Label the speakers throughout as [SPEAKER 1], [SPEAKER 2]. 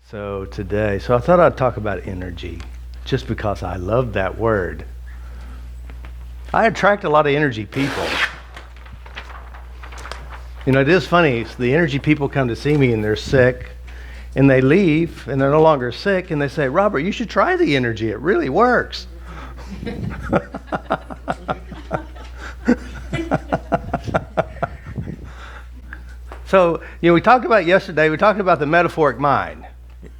[SPEAKER 1] So I thought I'd talk about energy, just because I love that word. I attract a lot of energy people. You know, it is funny, the energy people come to see me and they're sick, and they leave and they're no longer sick, and they say, Robert, you should try the energy, it really works. So, we talked about yesterday, we talked about the metaphoric mind,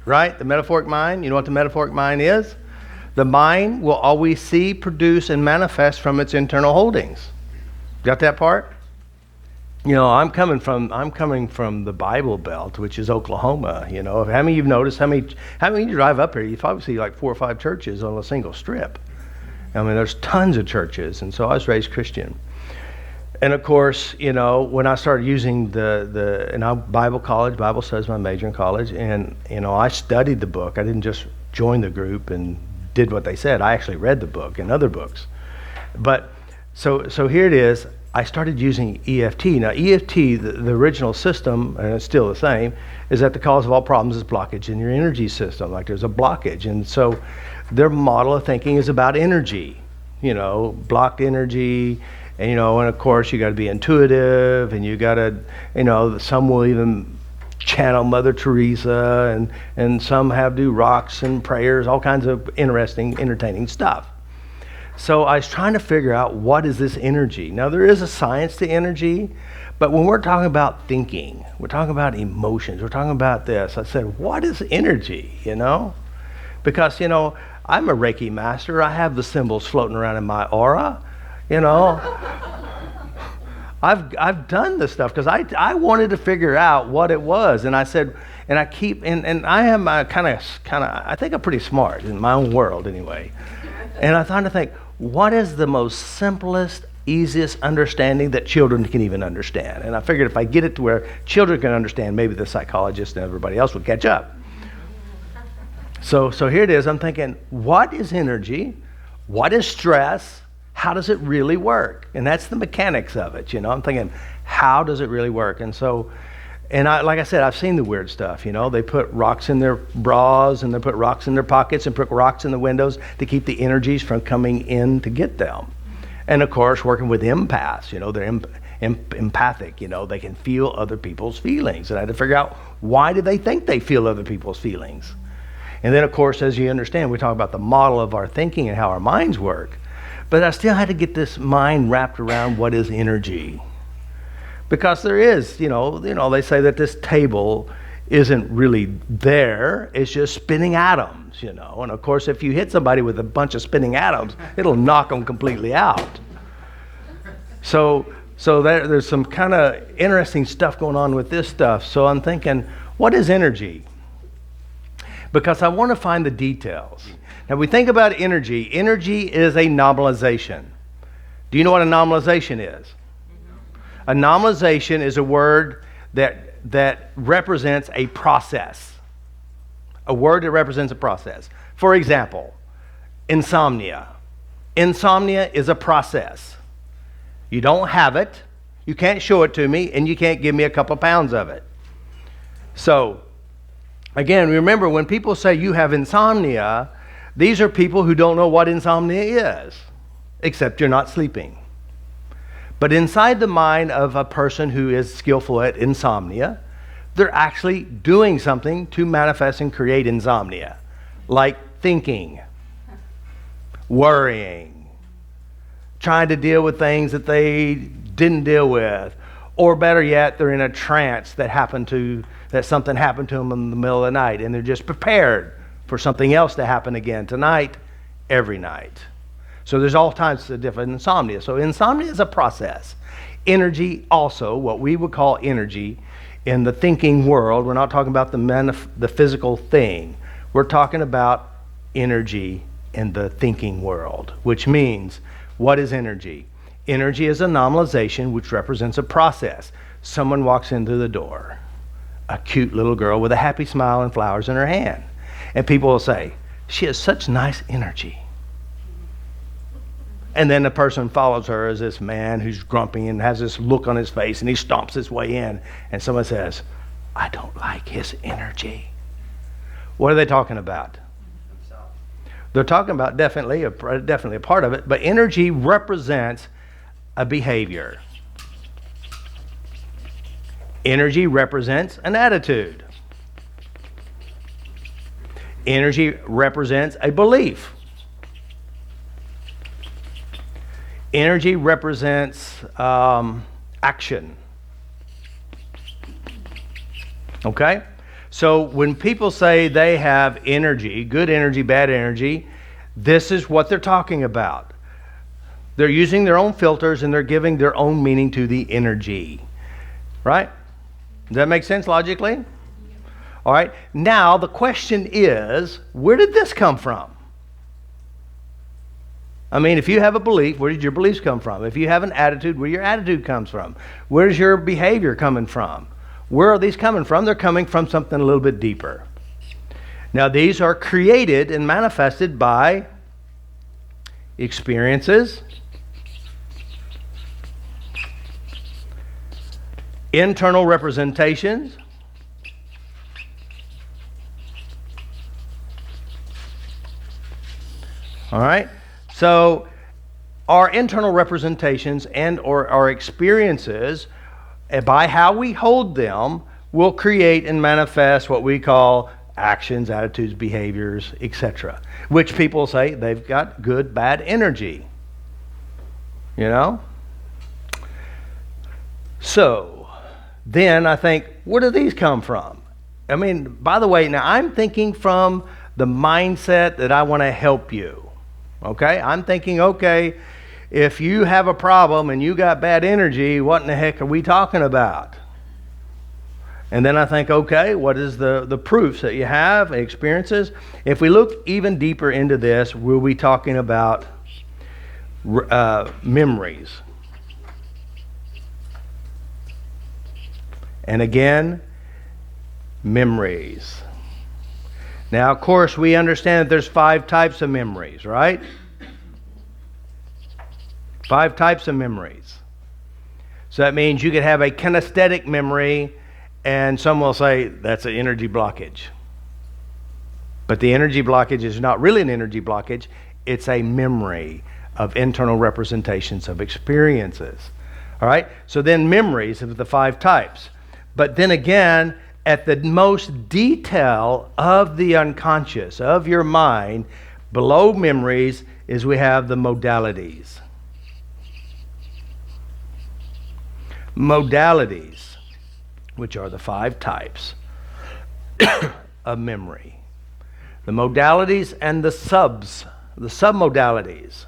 [SPEAKER 1] right? The metaphoric mind, you know what the metaphoric mind is? The mind will always see, produce, and manifest from its internal holdings. Got that part? I'm coming from the Bible Belt, which is Oklahoma. How many of you've noticed, how many you drive up here, you probably see like 4 or 5 churches on a single strip. I mean, there's tons of churches, and so I was raised Christian. And of course, when I started using Bible college, Bible studies my major in college, and I studied the book. I didn't just join the group and did what they said. I actually read the book and other books. But so here it is. I started using EFT. Now EFT, the original system, and it's still the same, is that the cause of all problems is blockage in your energy system. Like there's a blockage, and so their model of thinking is about energy. Blocked energy. And, and of course, you got to be intuitive, and you got to, some will even channel Mother Teresa, and some do rocks and prayers, all kinds of interesting, entertaining stuff. So I was trying to figure out, what is this energy? Now, there is a science to energy, but when we're talking about thinking, we're talking about emotions, we're talking about this, I said, what is energy, Because, I'm a Reiki master. I have the symbols floating around in my aura. I've done this stuff because I wanted to figure out what it was, and I said, and I keep, and I am kind of I think I'm pretty smart in my own world anyway, and I thought to think, what is the most simplest, easiest understanding that children can even understand? And I figured if I get it to where children can understand, maybe the psychologists and everybody else would catch up. So here it is. I'm thinking, what is energy? What is stress? How does it really work? And that's the mechanics of it, I'm thinking, how does it really work? And so, like I said, I've seen the weird stuff, They put rocks in their bras, and they put rocks in their pockets, and put rocks in the windows to keep the energies from coming in to get them. And of course, working with empaths, they're empathic, they can feel other people's feelings. And I had to figure out, why do they think they feel other people's feelings? And then, of course, as you understand, we talk about the model of our thinking and how our minds work. But I still had to get this mind wrapped around what is energy. Because there is, they say that this table isn't really there, it's just spinning atoms, And of course, if you hit somebody with a bunch of spinning atoms, it'll knock them completely out. So there's some kind of interesting stuff going on with this stuff. So I'm thinking, what is energy? Because I want to find the details. Now, we think about energy. Energy is a nominalization. Do you know what a nominalization is? A nominalization is a word that represents a process. A word that represents a process. For example, insomnia. Insomnia is a process. You don't have it, you can't show it to me, and you can't give me a couple pounds of it. So, again, remember, when people say you have insomnia, these are people who don't know what insomnia is, except you're not sleeping. But inside the mind of a person who is skillful at insomnia, they're actually doing something to manifest and create insomnia, like thinking, worrying, trying to deal with things that they didn't deal with, or better yet, they're in a trance that something happened to them in the middle of the night, and they're just prepared for something else to happen again tonight, every night. So there's all types of different insomnia. So insomnia is a process. Energy also, what we would call energy in the thinking world, we're not talking about the physical thing. We're talking about energy in the thinking world, which means, what is energy? Energy is a nominalization which represents a process. Someone walks into the door, a cute little girl with a happy smile and flowers in her hand. And people will say, she has such nice energy. And then the person follows her as this man who's grumpy and has this look on his face, and he stomps his way in, and someone says, I don't like his energy. What are they talking about? They're talking about definitely a part of it, but energy represents a behavior. Energy represents an attitude. Energy represents a belief. Energy represents action. Okay? So when people say they have energy, good energy, bad energy, this is what they're talking about. They're using their own filters and they're giving their own meaning to the energy. Right? Does that make sense logically? All right. Now the question is, where did this come from? I mean, if you have a belief, where did your beliefs come from? If you have an attitude, where your attitude comes from? Where's your behavior coming from? Where are these coming from? They're coming from something a little bit deeper. Now, these are created and manifested by experiences, internal representations, all right? So our internal representations and or our experiences, by how we hold them, will create and manifest what we call actions, attitudes, behaviors, etc. Which people say they've got good, bad energy. You know? So then I think, where do these come from? I mean, by the way, now I'm thinking from the mindset that I want to help you. Okay? I'm thinking, okay, if you have a problem and you got bad energy, what in the heck are we talking about? And then I think, okay, what is the proofs that you have, experiences? If we look even deeper into this, we'll be talking about memories. And again, memories. Now, of course, we understand that there's 5 types of memories, right? 5 types of memories. So that means you could have a kinesthetic memory, and some will say that's an energy blockage. But the energy blockage is not really an energy blockage. It's a memory of internal representations of experiences. All right? So then memories of the 5 types. But then again, at the most detail of the unconscious, of your mind, below memories is we have the modalities. Modalities, which are the 5 types of memory. The modalities and the submodalities.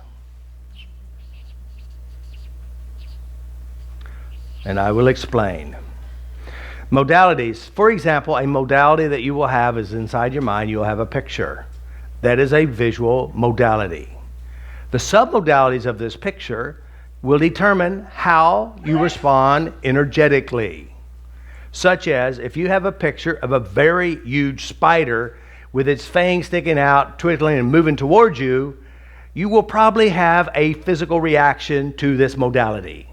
[SPEAKER 1] And I will explain. Modalities. For example, a modality that you will have is inside your mind, you'll have a picture. That is a visual modality. The submodalities of this picture will determine how you respond energetically. Such as if you have a picture of a very huge spider with its fangs sticking out, twiddling and moving towards you, you will probably have a physical reaction to this modality.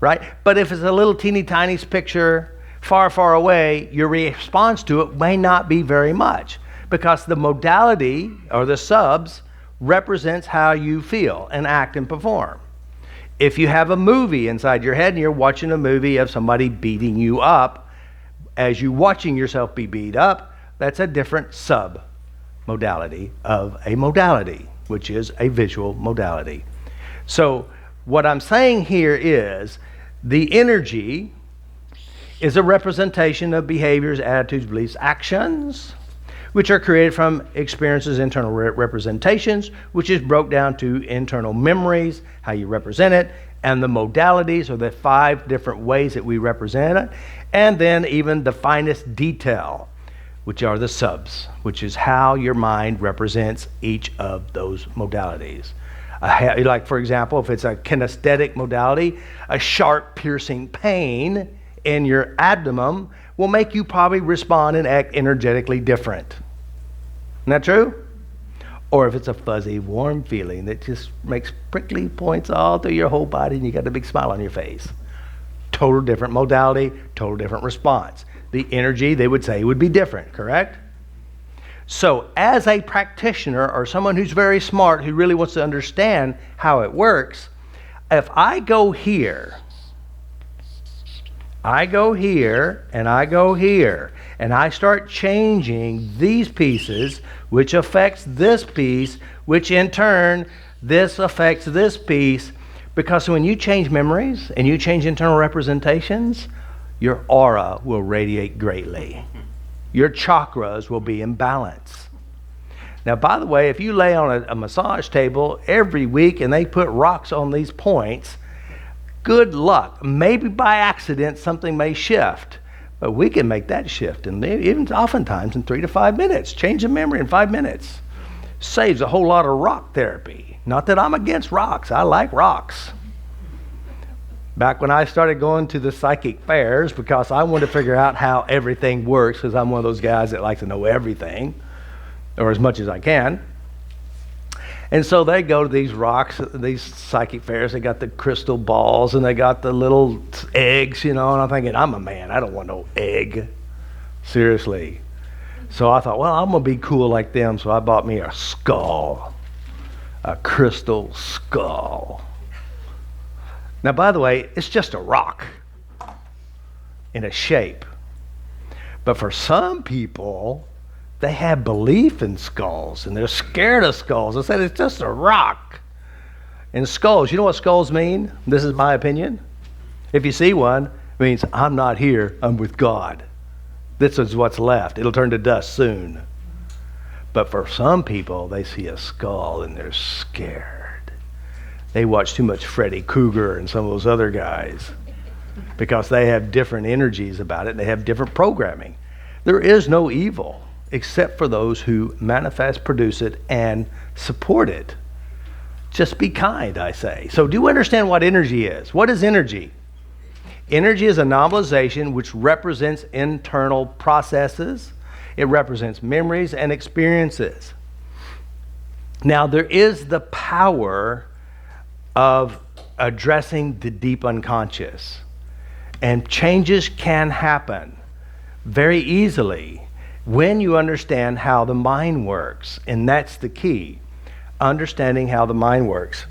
[SPEAKER 1] Right? But if it's a little teeny tiny picture far, far away, your response to it may not be very much, because the modality or the subs represents how you feel and act and perform. If you have a movie inside your head and you're watching a movie of somebody beating you up, as you watching yourself be beat up, that's a different sub modality of a modality, which is a visual modality. So what I'm saying here is the energy is a representation of behaviors, attitudes, beliefs, actions, which are created from experiences, internal representations, which is broke down to internal memories, how you represent it, and the modalities, or the 5 different ways that we represent it, and then even the finest detail, which are the subs, which is how your mind represents each of those modalities. Like, for example, if it's a kinesthetic modality, a sharp piercing pain in your abdomen will make you probably respond and act energetically different. Isn't that true? Or if it's a fuzzy, warm feeling that just makes prickly points all through your whole body and you got a big smile on your face. Total different modality, total different response. The energy, they would say, would be different, correct? So as a practitioner or someone who's very smart, who really wants to understand how it works, if I go here, I go here, and I go here, and I start changing these pieces, which affects this piece, which in turn, this affects this piece, because when you change memories and you change internal representations, your aura will radiate greatly. Your chakras will be in balance. Now, by the way, if you lay on a massage table every week and they put rocks on these points, good luck. Maybe by accident something may shift, but we can make that shift, and even oftentimes in 3 to 5 minutes. Change a memory in 5 minutes. Saves a whole lot of rock therapy. Not that I'm against rocks. I like rocks. Back when I started going to the psychic fairs, because I wanted to figure out how everything works, because I'm one of those guys that likes to know everything, or as much as I can. And so they go to these rocks, these psychic fairs. They got the crystal balls and they got the little eggs, and I'm thinking, I'm a man. I don't want no egg. Seriously. So I thought, well, I'm going to be cool like them. So I bought me a skull, a crystal skull. Now, by the way, it's just a rock in a shape. But for some people, they have belief in skulls, and they're scared of skulls. I said, it's just a rock. And skulls, you know what skulls mean? This is my opinion. If you see one, it means I'm not here, I'm with God. This is what's left. It'll turn to dust soon. But for some people, they see a skull and they're scared. They watch too much Freddy Krueger and some of those other guys because they have different energies about it and they have different programming. There is no evil except for those who manifest, produce it, and support it. Just be kind, I say. So do you understand what energy is? What is energy? Energy is a nominalization which represents internal processes. It represents memories and experiences. Now, there is the power of addressing the deep unconscious. And changes can happen very easily when you understand how the mind works. And that's the key, understanding how the mind works.